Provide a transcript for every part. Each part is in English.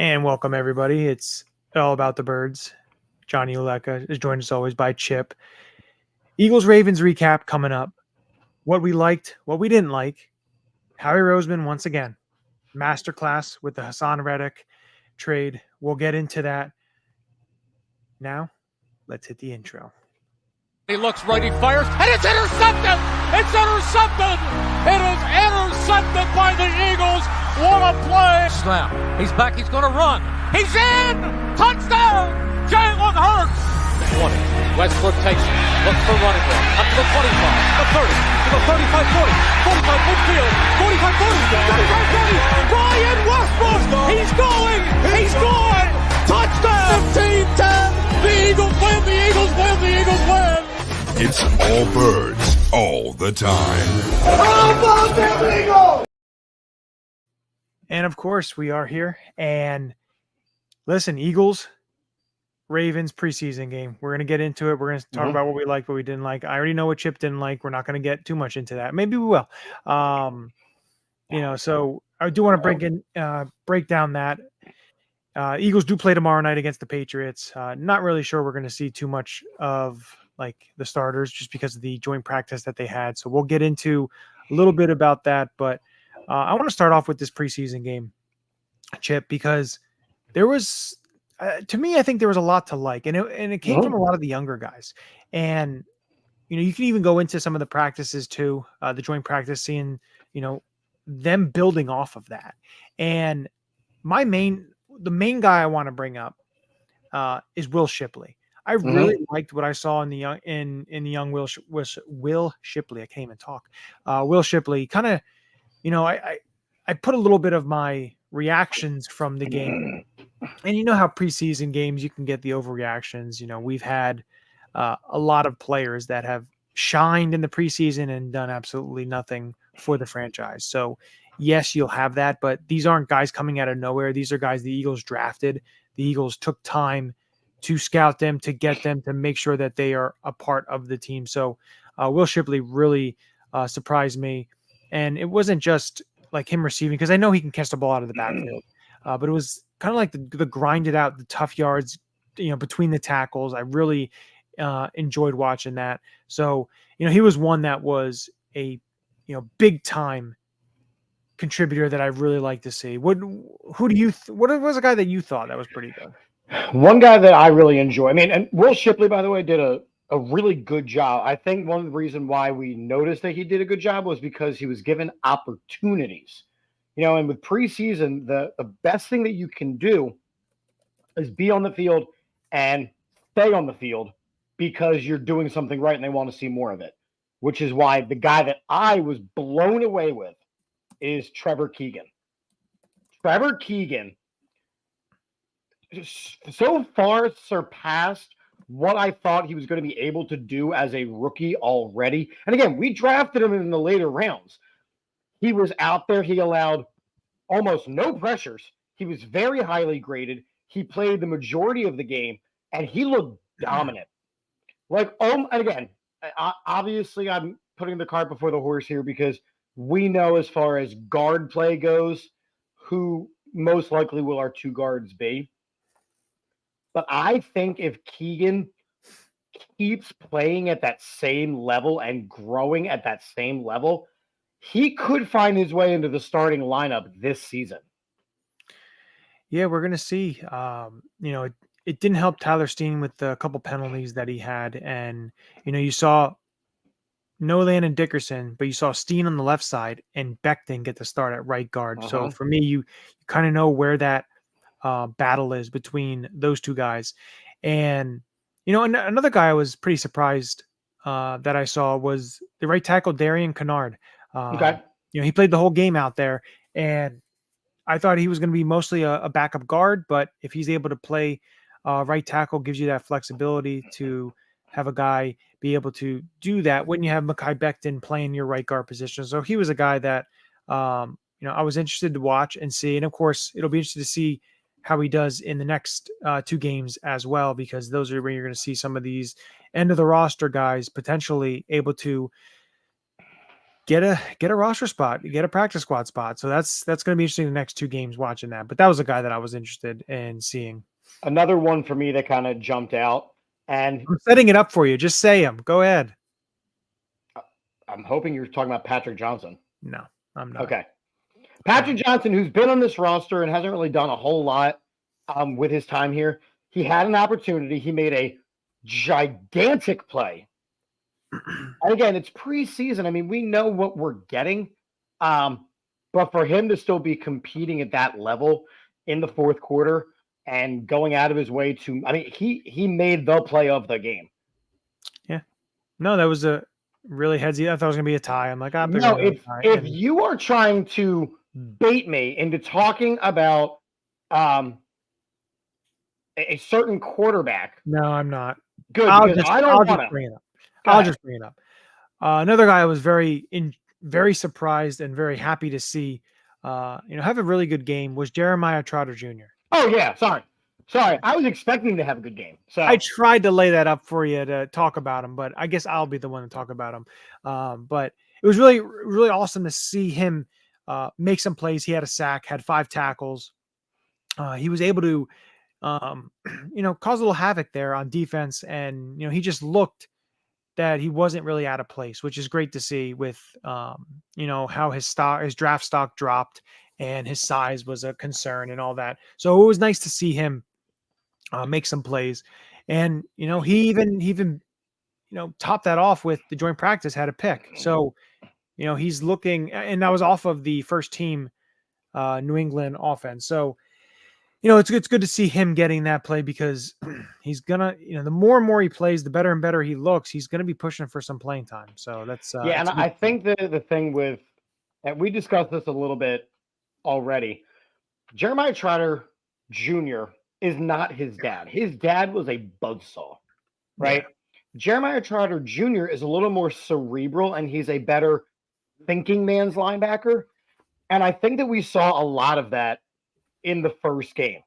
And welcome, everybody. It's all about the birds. Johnny Ulecka is joined as always by Chip. Eagles-Ravens recap coming up. What we liked, what we didn't like. Howie Roseman once again. Masterclass with the Hassan Reddick trade. We'll get into that. Now, let's hit the intro. He looks right, he fires, and it's intercepted! It's intercepted! It is intercepted by the Eagles! What a play! Snap. He's back, he's gonna run. He's in! Touchdown! Jalen Hurts! 20. Westbrook takes it. Looks for running back. Up to the 25, the 30, to the 35-40, 45 midfield, 45-40, 45-40. Brian Westbrook! He's going! He's gone! Touchdown! 15-10! The Eagles win! The Eagles win! The Eagles win! It's all birds, all the time. How about them Eagles? And of course, we are here. And listen, Eagles-Ravens preseason game. We're going to get into it. We're going to talk about what we liked, what we didn't like. I already know what Chip didn't like. We're not going to get too much into that. Maybe we will. So I do want to break down that. Eagles do play tomorrow night against the Patriots. Not really sure we're going to see too much of like the starters just because of the joint practice that they had. So we'll get into a little bit about that. But I want to start off with this preseason game, Chip, because there was, to me, I think there was a lot to like, and it came from a lot of the younger guys. And, you can even go into some of the practices too, the joint practice, seeing, them building off of that. And the main guy I want to bring up is Will Shipley. I really liked what I saw in the young Will Shipley. I can't even talk. Will Shipley kind of, I put a little bit of my reactions from the game, and you know how preseason games you can get the overreactions. We've had a lot of players that have shined in the preseason and done absolutely nothing for the franchise. So yes, you'll have that, but these aren't guys coming out of nowhere. These are guys the Eagles drafted. The Eagles took time to scout them, to get them, to make sure that they are a part of the team. So Will Shipley really surprised me. And it wasn't just like him receiving, because I know he can catch the ball out of the backfield, but it was kind of like the grinded out, the tough yards, between the tackles. I really enjoyed watching that. So, he was one that was a, big time contributor that I really like to see. What was a guy that you thought that was pretty good? One guy that I really enjoy. And Will Shipley, by the way, did a really good job. I think one of the reasons why we noticed that he did a good job was because he was given opportunities. And with preseason, the best thing that you can do is be on the field and stay on the field because you're doing something right and they want to see more of it, which is why the guy that I was blown away with is Trevor Keegan. Trevor Keegan so far surpassed what I thought he was going to be able to do as a rookie already. And again, we drafted him in the later rounds. He was out there. He allowed almost no pressures. He was very highly graded. He played the majority of the game, and he looked dominant. And again, obviously I'm putting the cart before the horse here because we know as far as guard play goes, who most likely will our two guards be. But I think if Keegan keeps playing at that same level and growing at that same level, he could find his way into the starting lineup this season. Yeah, we're going to see. It didn't help Tyler Steen with the couple penalties that he had. And, you saw Nolan and Dickerson, but you saw Steen on the left side and Becton get the start at right guard. So for me, you kind of know where that battle is between those two guys. And, another guy I was pretty surprised that I saw was the right tackle, Darian Kennard. He played the whole game out there, and I thought he was going to be mostly a backup guard, but if he's able to play right tackle, gives you that flexibility to have a guy be able to do that when you have Mekhi Becton playing your right guard position. So he was a guy that, I was interested to watch and see. And of course, it'll be interesting to see how he does in the next two games as well, because those are where you're going to see some of these end of the roster guys potentially able to get a roster spot, get a practice squad spot. So that's going to be interesting the next 2 games watching that. But that was a guy that I was interested in seeing. Another one for me that kind of jumped out, and I'm setting it up for you. Just say him. Go ahead. I'm hoping you're talking about Patrick Johnson. No, I'm not. Okay. Patrick Johnson, who's been on this roster and hasn't really done a whole lot with his time here. He had an opportunity. He made a gigantic play. And again, it's preseason. I mean, we know what we're getting. But for him to still be competing at that level in the fourth quarter and going out of his way to, I mean, he made the play of the game. Yeah. No, that was a really headsy. I thought it was going to be a tie. I'm like, no, if you are trying to bait me into talking about a certain quarterback. No, I'm not. Good. I'll because just, I don't I'll want just to bring it up. I'll just bring it up. Another guy I was very surprised and very happy to see, have a really good game was Jeremiah Trotter Jr. Oh yeah, sorry. I was expecting to have a good game. So I tried to lay that up for you to talk about him, but I guess I'll be the one to talk about him. But it was really, really awesome to see him make some plays. He had a sack, had 5 tackles. He was able to, cause a little havoc there on defense, and he just looked that he wasn't really out of place, which is great to see with, how his draft stock dropped and his size was a concern and all that. So it was nice to see him make some plays. And, he even topped that off with the joint practice, had a pick. So, he's looking, and that was off of the first team New England offense. So, it's good to see him getting that play because he's gonna, the more and more he plays, the better and better he looks. He's gonna be pushing for some playing time. So that's yeah. And I think the thing with, and we discussed this a little bit already, Jeremiah Trotter Jr. is not his dad. His dad was a buzzsaw, right? Yeah. Jeremiah Trotter Jr. is a little more cerebral, and he's a better thinking man's linebacker. And I think that we saw a lot of that in the first game.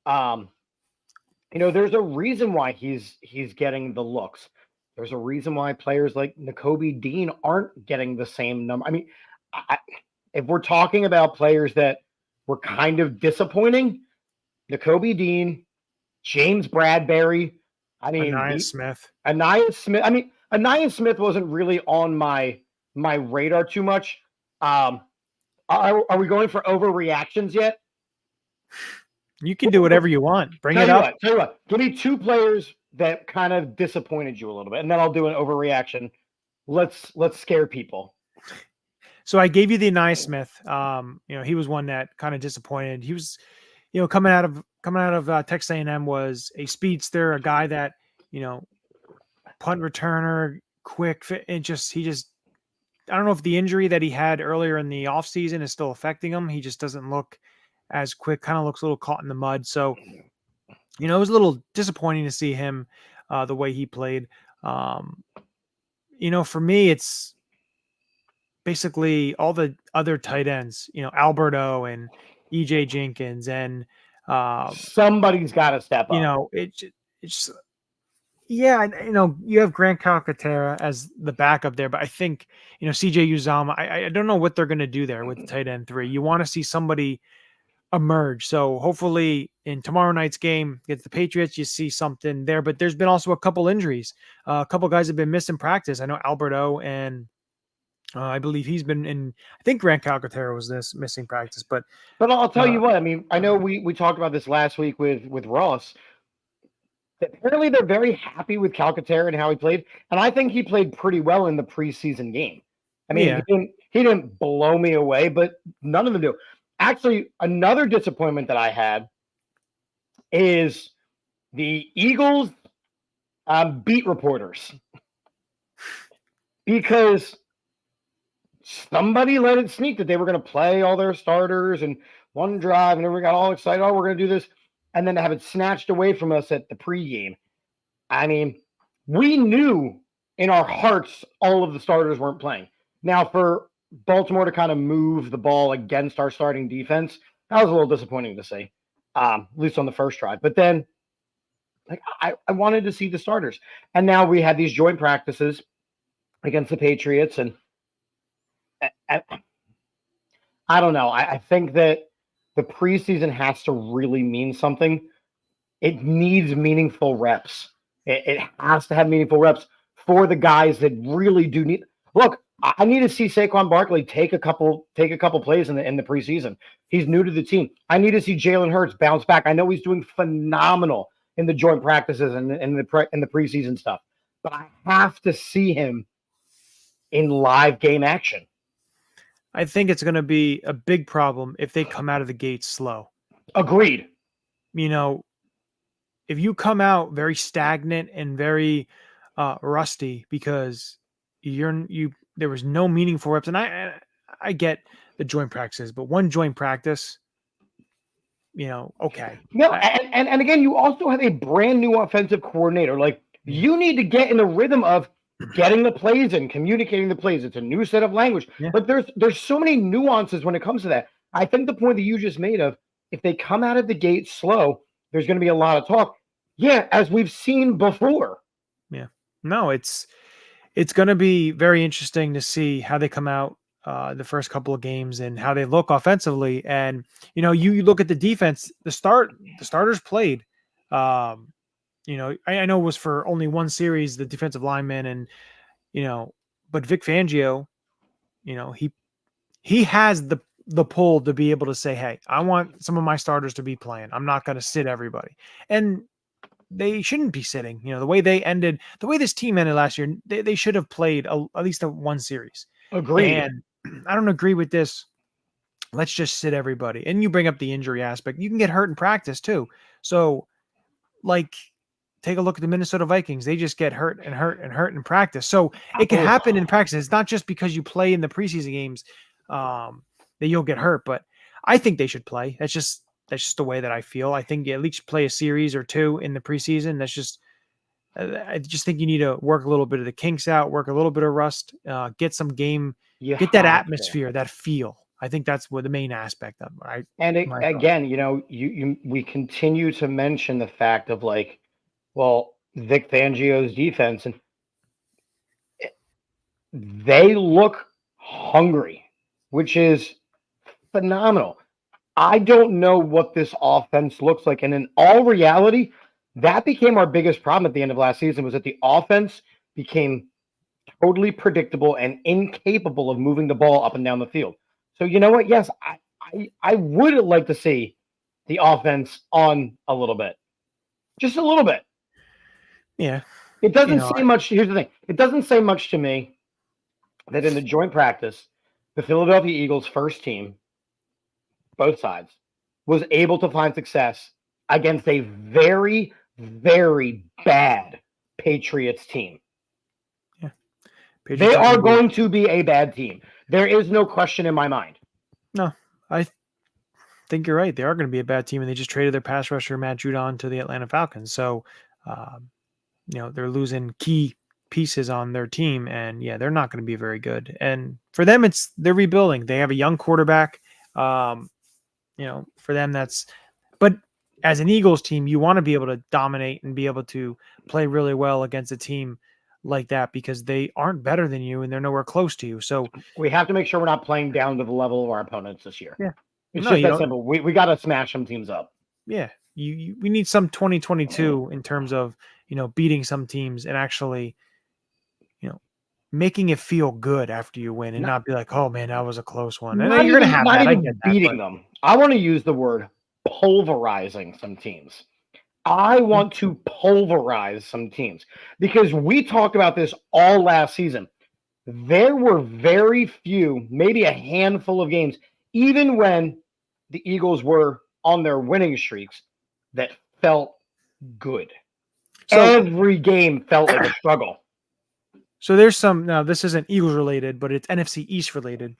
There's a reason why he's getting the looks. There's a reason why players like Nakobe Dean aren't getting the same number. I mean, if we're talking about players that were kind of disappointing, Nakobe Dean, James Bradbury, Anais Smith. I mean, Anais Smith wasn't really on my radar too much. Are we going for overreactions yet? You can do whatever you want. Bring it up. Tell you what. Give me 2 players that kind of disappointed you a little bit, and then I'll do an overreaction. Let's scare people. So I gave you the Anais Smith. He was one that kind of disappointed. He was, coming out of Texas A&M, was a speedster, a guy that, punt returner, quick fit, and I don't know if the injury that he had earlier in the offseason is still affecting him. He just doesn't look as quick, kind of looks a little caught in the mud. So, it was a little disappointing to see him the way he played. For me, it's basically all the other tight ends, Alberto and EJ Jenkins, and somebody's got to step up. It's yeah, and you have Grant Calcaterra as the backup there, but I think CJ Uzomah. I don't know what they're going to do there with the tight end 3. You want to see somebody emerge. So hopefully in tomorrow night's game against the Patriots, you see something there. But there's been also a couple injuries. A couple guys have been missing practice. I know Alberto, and I believe he's been in. I think Grant Calcaterra was this missing practice. But I'll tell you what. I mean, I know we talked about this last week with Ross. Apparently, they're very happy with Calcaterra and how he played, and I think he played pretty well in the preseason game. I mean, he didn't blow me away, but none of them do. Actually, another disappointment that I had is the Eagles beat reporters, because somebody let it sneak that they were going to play all their starters and one drive, and everyone got all excited. Oh, we're going to do this. And then to have it snatched away from us at the pregame. I mean, we knew in our hearts all of the starters weren't playing. Now, for Baltimore to kind of move the ball against our starting defense, that was a little disappointing to see, at least on the first drive. But then, I wanted to see the starters. And now we had these joint practices against the Patriots, and I don't know. I think that the preseason has to really mean something. It needs meaningful reps. It has to have meaningful reps for the guys that really do need. Look, I need to see Saquon Barkley take a couple plays in the preseason. He's new to the team. I need to see Jalen Hurts bounce back. I know he's doing phenomenal in the joint practices and in the preseason stuff, but I have to see him in live game action. I think it's going to be a big problem if they come out of the gate slow. Agreed. You know, if you come out very stagnant and very rusty because there was no meaningful reps, and I get the joint practices, but one joint practice, okay. No, and again, you also have a brand new offensive coordinator. Like, you need to get in the rhythm of getting the plays and communicating the plays. It's a new set of language. Yeah. But there's so many nuances when it comes to that. I think the point that you just made of, if they come out of the gate slow, there's going to be a lot of talk. Yeah, as we've seen before. Yeah. No, it's going to be very interesting to see how they come out the first couple of games and how they look offensively. And, you look at the defense, the starters played, I know it was for only one series, the defensive lineman, and, but Vic Fangio, he has the pull to be able to say, hey, I want some of my starters to be playing. I'm not going to sit everybody. And they shouldn't be sitting. The way this team ended last year, they should have played at least one series. Agreed. And I don't agree with this. Let's just sit everybody. And you bring up the injury aspect. You can get hurt in practice too. So, take a look at the Minnesota Vikings. They just get hurt in practice. So it can happen in practice. It's not just because you play in the preseason games that you'll get hurt. But I think they should play. That's just the way that I feel. I think you at least play a series or two in the preseason. I just think you need to work a little bit of the kinks out, work a little bit of rust, get some game, get that atmosphere, that feel. I think that's what the main aspect of it. Right? And again, we continue to mention the fact of Vic Fangio's defense, and they look hungry, which is phenomenal. I don't know what this offense looks like. And in all reality, that became our biggest problem at the end of last season, was that the offense became totally predictable and incapable of moving the ball up and down the field. So you know what? Yes, I would like to see the offense on a little bit. Just a little bit. Yeah. It doesn't say much. Here's the thing. It doesn't say much to me that in the joint practice, the Philadelphia Eagles first team, both sides, was able to find success against a very, very bad Patriots team. Yeah. They are going to be a bad team. There is no question in my mind. No, I think you're right. They are going to be a bad team, and they just traded their pass rusher, Matt Judon, to the Atlanta Falcons. So, they're losing key pieces on their team, and they're not going to be very good. And for them, they're rebuilding. They have a young quarterback. For them, but as an Eagles team, you want to be able to dominate and be able to play really well against a team like that, because they aren't better than you and they're nowhere close to you. So we have to make sure we're not playing down to the level of our opponents this year. Yeah. It's just that simple. We got to smash some teams up. Yeah. We need some 2022 in terms of, beating some teams and actually, making it feel good after you win and not be like, oh man, that was a close one. And you're going to have that. I get that, beating them. I want to use the word pulverizing some teams. I want to pulverize some teams, because we talked about this all last season. There were very few, maybe a handful of games, even when the Eagles were on their winning streaks, that felt good. So, every game felt like a struggle. So there's now this isn't Eagles related, but it's NFC East related.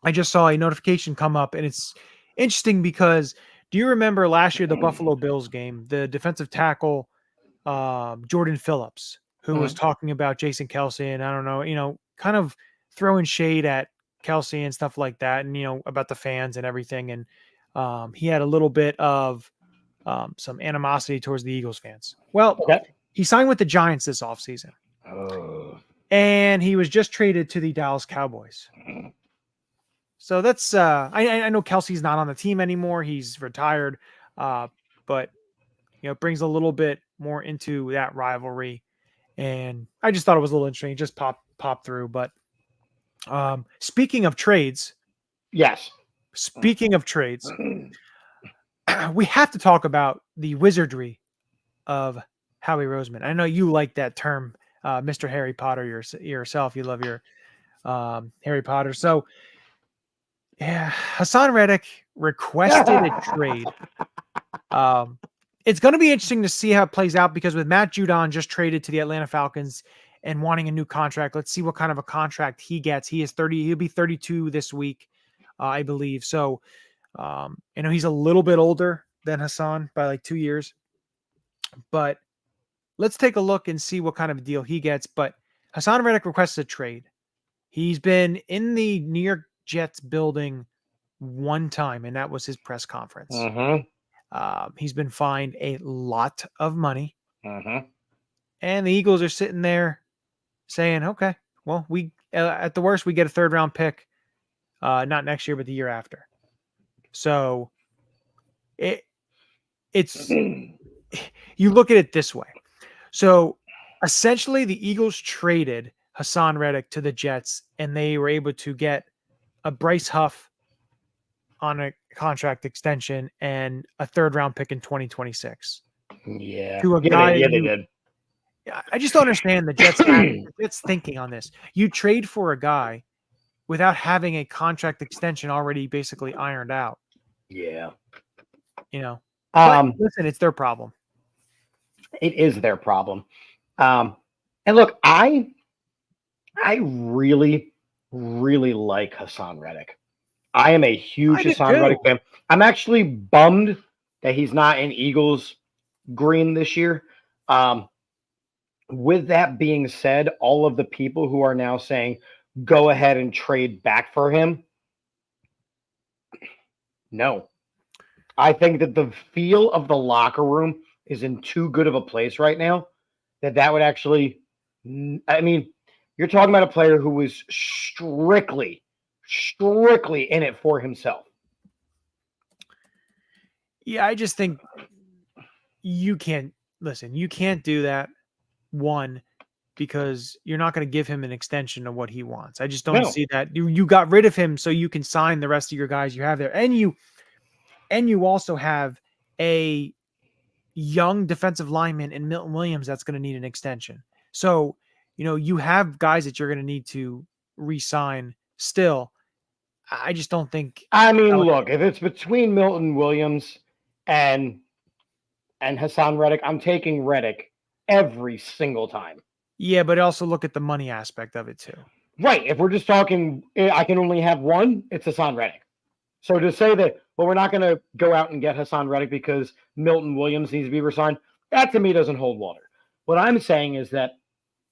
I just saw a notification come up, and it's interesting because do you remember last year, the Buffalo Bills game, the defensive tackle, Jordan Phillips, who was talking about Jason Kelce and I don't know, kind of throwing shade at Kelce and stuff like that. And, about the fans and everything. And he had a little bit of some animosity towards the Eagles fans. Well, he signed with the Giants this offseason. And he was just traded to the Dallas Cowboys. So that's I know Kelsey's not on the team anymore. He's retired. But it brings a little bit more into that rivalry. And I just thought it was a little interesting. Just pop through. But speaking of trades, Yes. We have to talk about the wizardry of Howie Roseman. I know you like that term, Mr. Harry Potter yourself. You love your Harry Potter. So, yeah, Hassan Reddick requested a trade. It's going to be interesting to see how it plays out because with Matt Judon just traded to the Atlanta Falcons and wanting a new contract, let's see what kind of a contract he gets. He is 30. He'll be 32 this week, I believe. So, he's a little bit older than Hassan by like 2 years, but let's take a look and see what kind of a deal he gets. But Hassan Reddick requests a trade. He's been in the New York Jets building one time, and that was his press conference. He's been fined a lot of money. And the Eagles are sitting there saying, okay, well, we at the worst, we get a 3rd round pick, not next year, but the year after. So it's you look at it this way. So essentially the Eagles traded Hassan Reddick to the Jets, and they were able to get a Bryce Huff on a contract extension and a 3rd round pick in 2026. Yeah. To a guy they did. I just don't understand the Jets thinking on this. You trade for a guy without having a contract extension already basically ironed out. Yeah. But listen, it's their problem. It is their problem. And look, I really, really like Hassan Reddick. I am a huge Hassan Reddick fan. I'm actually bummed that he's not in Eagles green this year. With that being said, all of the people who are now saying, go ahead and trade back for him. No. I think that the feel of the locker room is in too good of a place right now that would actually, I mean, you're talking about a player who was strictly in it for himself. Yeah, I just think you can't do that. One, because you're not going to give him an extension of what he wants. I just don't see that. You got rid of him so you can sign the rest of your guys you have there. And you also have a young defensive lineman in Milton Williams that's going to need an extension. So, you have guys that you're going to need to re-sign still. I just don't think. I mean, look, if it's between Milton Williams and Hassan Reddick, I'm taking Reddick every single time. Yeah, but also look at the money aspect of it too. Right. If we're just talking, I can only have one, it's Hassan Reddick. So to say that, well, we're not going to go out and get Hassan Reddick because Milton Williams needs to be resigned, that to me doesn't hold water. What I'm saying is that,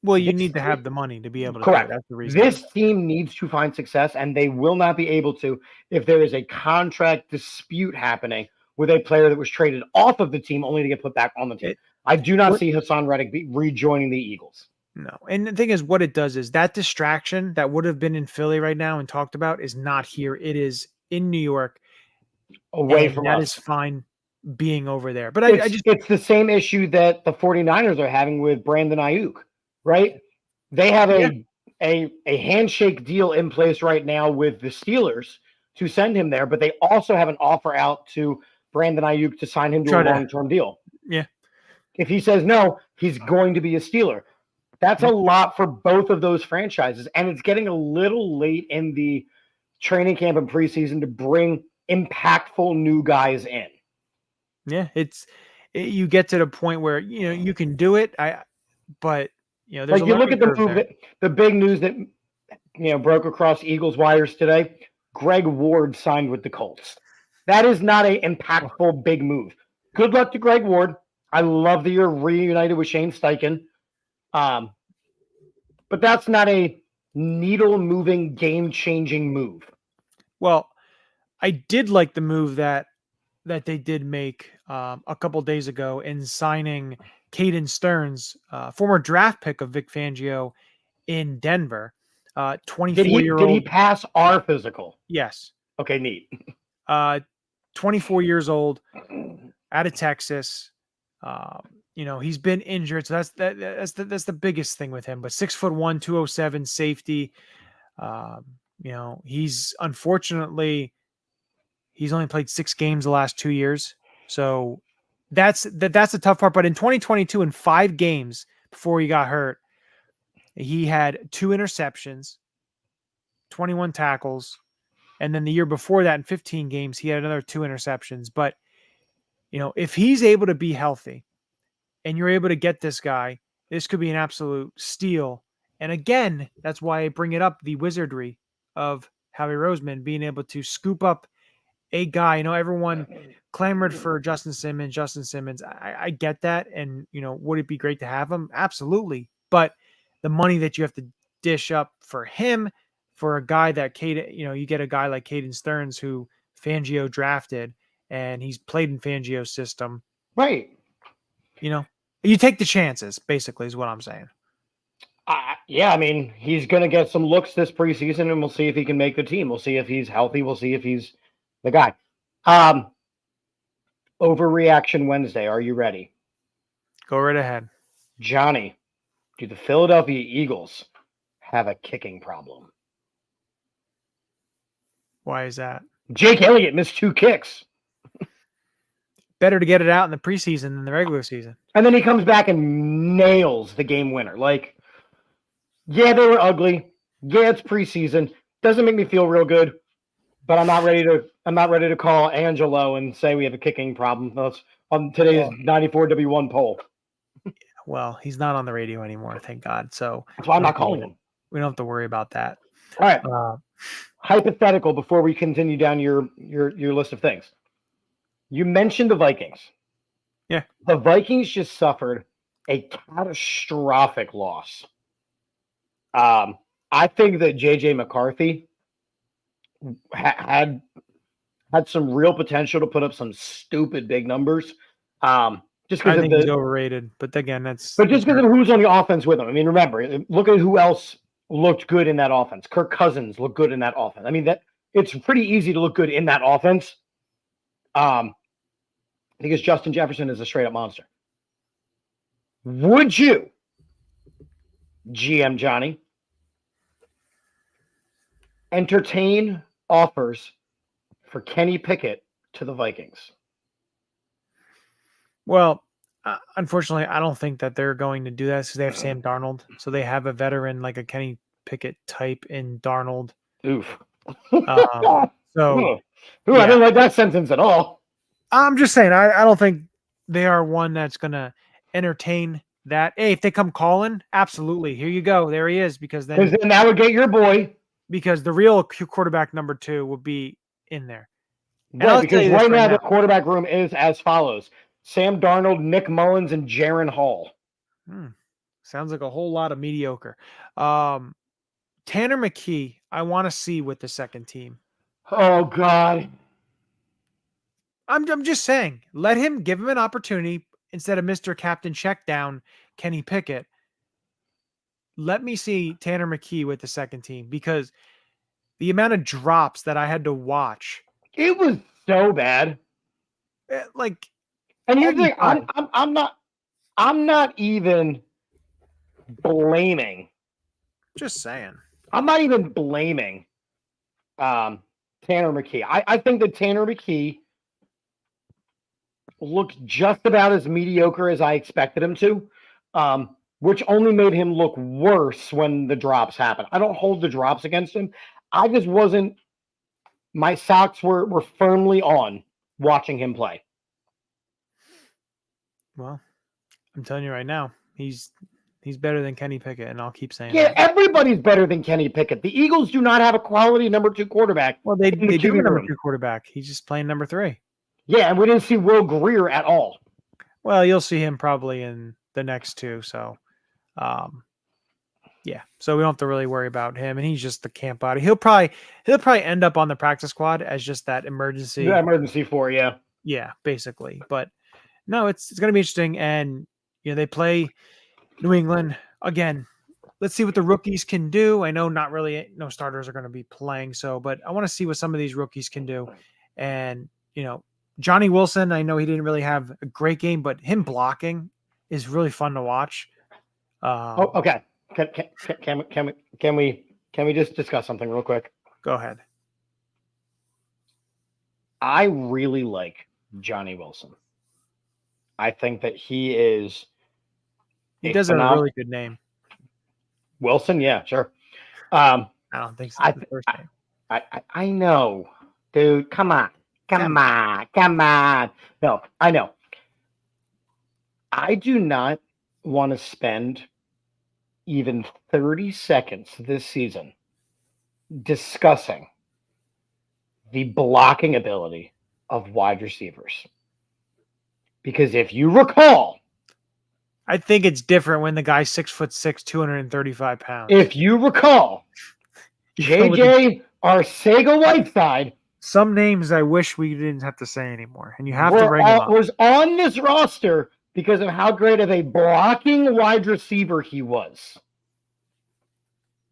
well, you need to have the money to be able to correct. do it. That's the reason. This team needs to find success, and they will not be able to if there is a contract dispute happening with a player that was traded off of the team only to get put back on the team. I do not see Hassan Reddick rejoining the Eagles. No. And the thing is, what it does is that distraction that would have been in Philly right now and talked about is not here. It is in New York. Away from us. That is fine being over there. But it's the same issue that the 49ers are having with Brandon Ayuk, right? They have a handshake deal in place right now with the Steelers to send him there, but they also have an offer out to Brandon Ayuk to sign him to a long-term deal. Yeah. If he says no, he's going to be a Steeler. That's a lot for both of those franchises, and it's getting a little late in the training camp and preseason to bring impactful new guys in. Yeah, you get to the point where you can do it. But there's like you look at the big news that broke across Eagles wires today. Greg Ward signed with the Colts. That is not an impactful big move. Good luck to Greg Ward. I love that you're reunited with Shane Steichen. But that's not a needle-moving, game-changing move. Well, I did like the move that they did make a couple days ago in signing Caden Stearns, former draft pick of Vic Fangio in Denver. Did 24-year-old. he pass our physical? Yes. Okay, neat. 24 years old, out of Texas. He's been injured, so that's the biggest thing with him. But 6'1", 207 safety. He's unfortunately he's only played 6 games the last 2 years, so that's the tough part. But in 2022, in 5 games before he got hurt, he had 2 interceptions, 21 tackles, and then the year before that, in 15 games, he had another 2 interceptions. But if he's able to be healthy, and you're able to get this guy, this could be an absolute steal. And again, that's why I bring it up, the wizardry of Howie Roseman being able to scoop up a guy. Everyone clamored for Justin Simmons. I get that. And, would it be great to have him? Absolutely. But the money that you have to dish up for him, for a guy that you get a guy like Caden Stearns, who Fangio drafted, and he's played in Fangio's system. Right. You take the chances, basically, is what I'm saying. Yeah, I mean, he's going to get some looks this preseason, and we'll see if he can make the team. We'll see if he's healthy. We'll see if he's the guy. Overreaction Wednesday. Are you ready? Go right ahead. Johnny, do the Philadelphia Eagles have a kicking problem? Why is that? Jake Elliott missed 2 kicks. Better to get it out in the preseason than the regular season. And then he comes back and nails the game winner. Yeah, they were ugly. Yeah, it's preseason. Doesn't make me feel real good. But I'm not ready to call Angelo and say we have a kicking problem. That's on today's 94 W1 poll. Well, he's not on the radio anymore, thank God. So that's why I'm not calling him. We don't have to worry about that. All right. Hypothetical before we continue down your list of things. You mentioned the Vikings. Yeah. The Vikings just suffered a catastrophic loss. I think that J.J. McCarthy had some real potential to put up some stupid big numbers. I think he's overrated, but again, just because of who's on the offense with him. I mean, remember, look at who else looked good in that offense. Kirk Cousins looked good in that offense. I mean, it's pretty easy to look good in that offense. Because Justin Jefferson is a straight up monster. Would you, GM Johnny, entertain offers for Kenny Pickett to the Vikings? Well, unfortunately, I don't think that they're going to do that because they have Sam Darnold. So they have a veteran like a Kenny Pickett type in Darnold. Oof. I didn't like that sentence at all. I'm just saying, I don't think they are one that's going to entertain that. Hey, if they come calling, absolutely. Here you go. There he is. Because then that would get your boy. Because the real quarterback number 2 will be in there. Right, because right now the quarterback room is as follows: Sam Darnold, Nick Mullins, and Jaron Hall. Sounds like a whole lot of mediocre. Tanner McKee, I want to see with the second team. Oh, God. I'm just saying, give him an opportunity instead of Mr. Captain Checkdown, Kenny Pickett. Let me see Tanner McKee with the second team, because the amount of drops that I had to watch, it was so bad. And here's the thing, I'm not even blaming. Just saying. I'm not even blaming Tanner McKee. I think that Tanner McKee looked just about as mediocre as I expected him to, which only made him look worse when the drops happened. I don't hold the drops against him. I just wasn't – my socks were firmly on watching him play. Well, I'm telling you right now, he's better than Kenny Pickett, and I'll keep saying that. Yeah, everybody's better than Kenny Pickett. The Eagles do not have a quality number 2 quarterback. Well, they do have a number 2 quarterback. He's just playing number 3. Yeah, and we didn't see Will Greer at all. Well, you'll see him probably in the next 2, so yeah. So we don't have to really worry about him, and he's just the camp body. He'll probably end up on the practice squad as just that emergency. Yeah, emergency 4, yeah. Yeah, basically. But no, it's going to be interesting, and they play New England again. let's see what the rookies can do. I know not really no starters are going to be playing, but I want to see what some of these rookies can do. And, Johnny Wilson, I know he didn't really have a great game, but him blocking is really fun to watch. Okay. Can we just discuss something real quick? Go ahead. I really like Johnny Wilson. I think that he does have a really good name. Wilson, yeah, sure. I don't think so. The first name. I know, dude. Come on. No, I know. I do not want to spend even 30 seconds this season discussing the blocking ability of wide receivers. Because if you recall, I think it's different when the guy's 6'6", 235 pounds. If you recall, JJ Arcega-Whiteside. Some names I wish we didn't have to say anymore, and you have to bring him up. Was on this roster because of how great of a blocking wide receiver he was.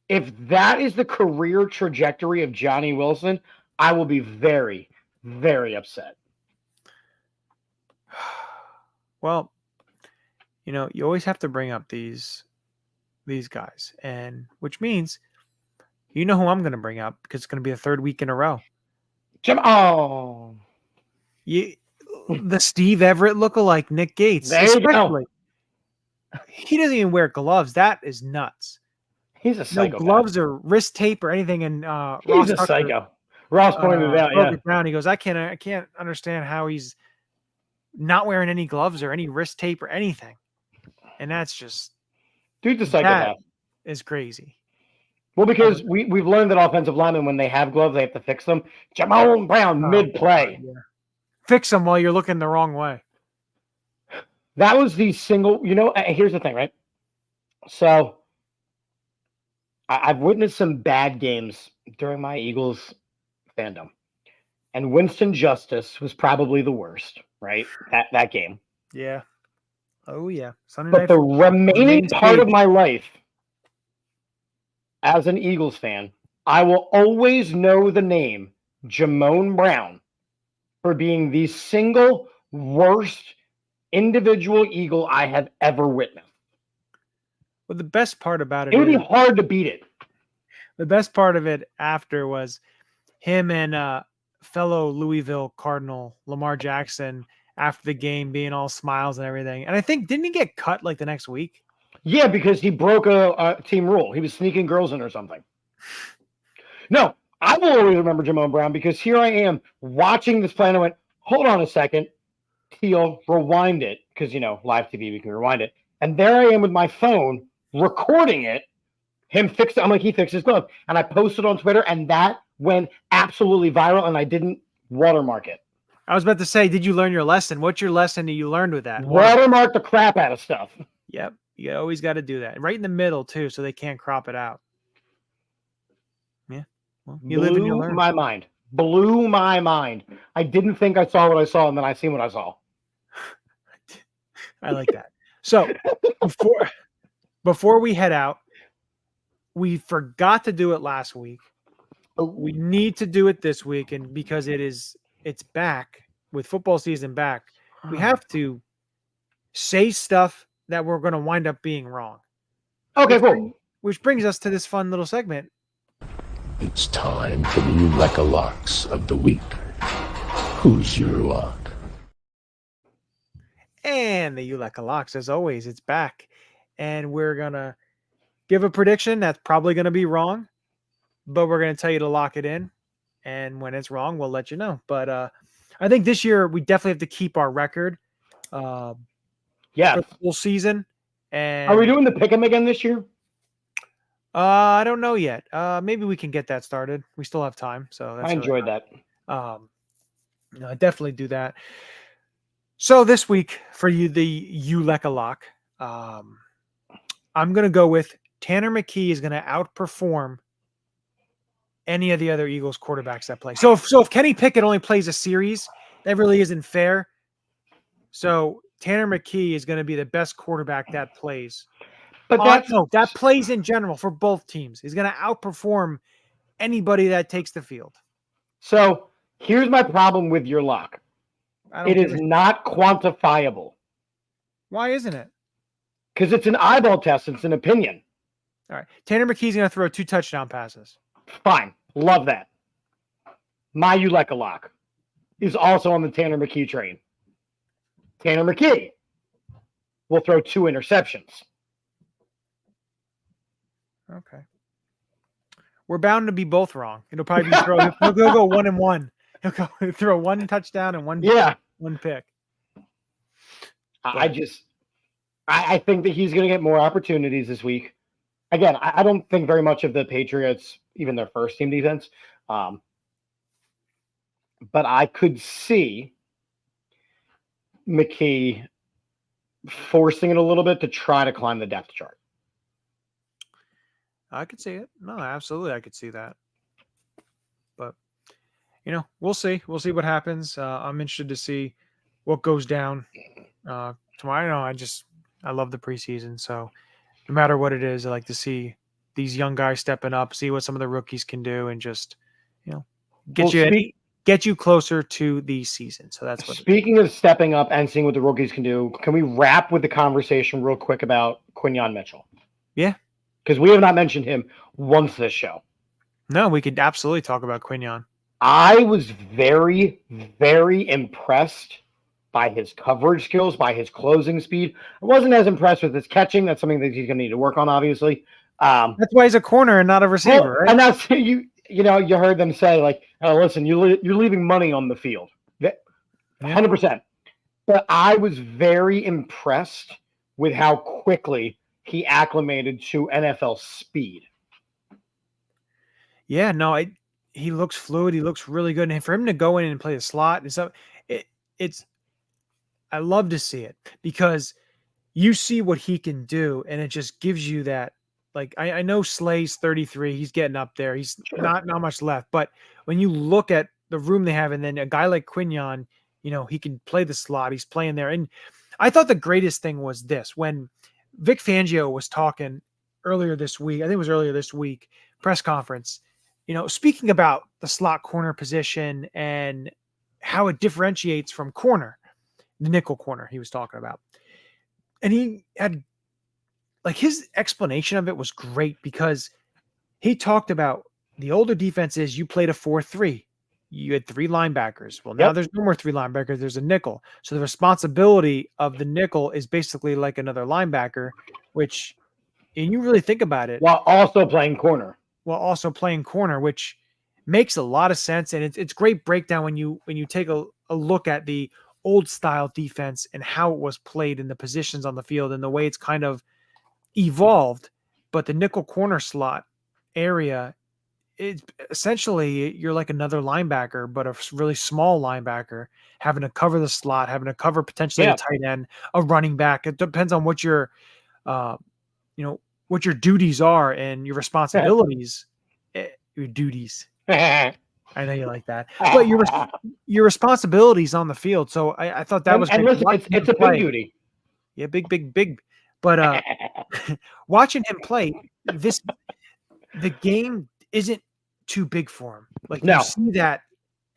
If that is the career trajectory of Johnny Wilson, I will be very, very upset. Well, you always have to bring up these guys, and which means who I'm going to bring up because it's going to be the third week in a row. The Steve Everett lookalike, Nick Gates. Especially. He doesn't even wear gloves. That is nuts. He's a psycho. No gloves or wrist tape or anything. And he's a psycho. Ross pointed it out. Yeah. It down. He goes, I can't understand how he's not wearing any gloves or any wrist tape or anything. And that's just dude's a psychopath. That is crazy. Well, because we've learned that offensive linemen, when they have gloves, they have to fix them. Jamal Brown, mid-play. Yeah. Fix them while you're looking the wrong way. That was the single, here's the thing, right? So I've witnessed some bad games during my Eagles fandom. And Winston Justice was probably the worst, right? That game. Yeah. Oh, yeah. But the remaining part of my life, as an Eagles fan, I will always know the name Jamone Brown for being the single worst individual Eagle I have ever witnessed. Well, the best part about it would be hard to beat it. The best part of it after was him and fellow Louisville Cardinal Lamar Jackson after the game being all smiles and everything. And I think, didn't he get cut like the next week? Yeah, because he broke a team rule. He was sneaking girls in or something. No, I will always remember Jamone Brown because here I am watching this play and I went, hold on a second. Teal, rewind it. Because, live TV, we can rewind it. And there I am with my phone recording it. Him fix it. I'm like, he fixed his glove. And I posted on Twitter and that went absolutely viral and I didn't watermark it. I was about to say, did you learn your lesson? What's your lesson that you learned with that? Watermark the crap out of stuff. Yep. You always got to do that. Right in the middle, too, so they can't crop it out. Yeah. Well, you live and you learn. Blew my mind. I didn't think I saw what I saw, and then I seen what I saw. I like that. So, before we head out, we forgot to do it last week. We need to do it this week, and because it's back, with football season back, we have to say stuff that we're going to wind up being wrong. Okay, cool. Which brings us to this fun little segment. It's time for the Ulecka Locks of the Week. Who's your lock? And the Ulecka Locks, as always, it's back. And we're going to give a prediction that's probably going to be wrong, but we're going to tell you to lock it in. And when it's wrong, we'll let you know. But I think this year we definitely have to keep our record. Yeah, for the full season. And are we doing the pick'em again this year? I don't know yet. Maybe we can get that started. We still have time, so that's I enjoyed that. I definitely do that. So this week for you, the Ulecka lock, I'm going to go with Tanner McKee is going to outperform any of the other Eagles quarterbacks that play. So if Kenny Pickett only plays a series, that really isn't fair. So Tanner McKee is going to be the best quarterback that plays. But that's no, that plays in general for both teams. He's going to outperform anybody that takes the field. so. Here's my problem with your lock. It is not quantifiable. Why isn't it? Because it's an eyeball test. It's an opinion. All right. Tanner McKee's going to throw 2 touchdown passes. Fine. Love that. My Ulecka lock is also on the Tanner McKee train. Tanner McKee will throw 2 interceptions. Okay. We're bound to be both wrong. It'll probably be he'll go 1-1. He'll go throw 1 touchdown and 1 pick. I think that he's going to get more opportunities this week. Again, I don't think very much of the Patriots, even their first team defense. But I could see McKee forcing it a little bit to try to climb the depth chart. I could see it. No, absolutely. I could see that. But, we'll see. We'll see what happens. I'm interested to see what goes down tomorrow. I love the preseason. So no matter what it is, I like to see these young guys stepping up, see what some of the rookies can do, and just, get you closer to the season. So that's what. Speaking of stepping up and seeing what the rookies can do, can we wrap with the conversation real quick about Quinyon Mitchell? Yeah. Because we have not mentioned him once this show. No, we could absolutely talk about Quinyon. I was very, very impressed by his coverage skills, by his closing speed. I wasn't as impressed with his catching. That's something that he's going to need to work on, obviously. That's why he's a corner and not a receiver, right? And that's you heard them say, like, oh, listen, you're leaving money on the field. 100%. But I was very impressed with how quickly he acclimated to NFL speed. Yeah, no, he looks fluid. He looks really good. And for him to go in and play the slot and stuff, I love to see it because you see what he can do, and it just gives you that. Like, I know Slay's 33. He's getting up there. He's not much left. But when you look at the room they have, and then a guy like Quinyon, he can play the slot. He's playing there. And I thought the greatest thing was this. When Vic Fangio was talking earlier this week, I think it was earlier this week, press conference, speaking about the slot corner position and how it differentiates from corner, the nickel corner he was talking about. And he had, like, his explanation of it was great because he talked about the older defense is you played a 4-3. You had 3 linebackers. Well, now there's no more 3 linebackers. There's a nickel. So the responsibility of the nickel is basically like another linebacker, which, and you really think about it. While also playing corner, which makes a lot of sense. And it's great breakdown when you take a look at the old style defense and how it was played in the positions on the field and the way it's kind of evolved. But the nickel corner slot area, it's essentially you're like another linebacker, but a really small linebacker having to cover the slot, having to cover potentially a tight end, a running back. It depends on what your, what your duties are and your responsibilities. Your duties. I know you like that, but your responsibilities on the field. So I thought that was. And listen, it's a big duty. Yeah, big. But watching him play, the game isn't too big for him. Like, you see that,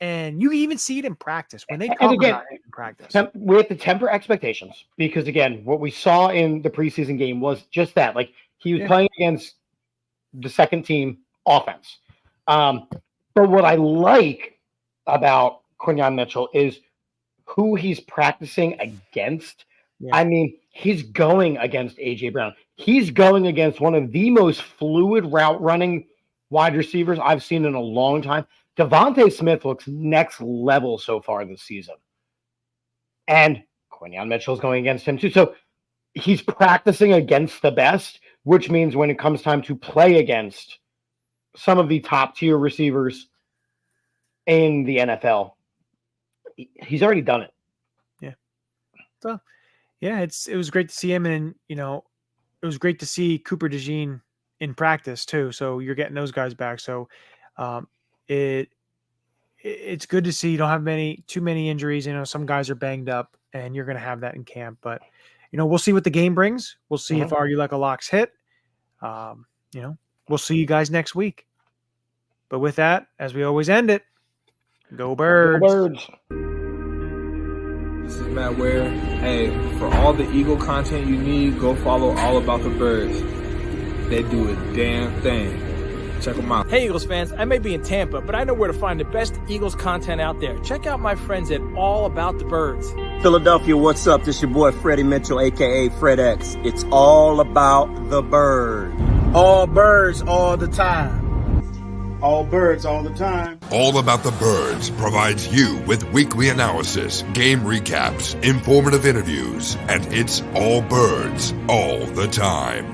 and you even see it in practice when they talk about it in practice. We have to temper expectations because, again, what we saw in the preseason game was just that. Like, he was playing against the second team offense. But what I like about Quinyon Mitchell is who he's practicing against. Yeah. I mean, he's going against A.J. Brown. He's going against one of the most fluid route running wide receivers I've seen in a long time. Devontae Smith looks next level so far this season. And Quinyon Mitchell's going against him too. So he's practicing against the best, which means when it comes time to play against some of the top tier receivers in the NFL, he's already done it. Yeah. So, yeah, it was great to see him, and it was great to see Cooper DeJean in practice too. So you're getting those guys back. So it's good to see you don't have too many injuries. Some guys are banged up, and you're going to have that in camp. But we'll see what the game brings. We'll see if our Ulecka locks hit. We'll see you guys next week. But with that, as we always end it, go Birds. Go Birds. This is Matt Ware. Hey, for all the Eagle content you need, go follow All About the Birds. They do a damn thing. Check them out. Hey, Eagles fans, I may be in Tampa, but I know where to find the best Eagles content out there. Check out my friends at All About the Birds. Philadelphia, what's up? This your boy Freddie Mitchell, a.k.a. Fred X. It's all about the bird. All birds all the time. All birds all the time. All About the Birds provides you with weekly analysis, game recaps, informative interviews, and it's all birds all the time.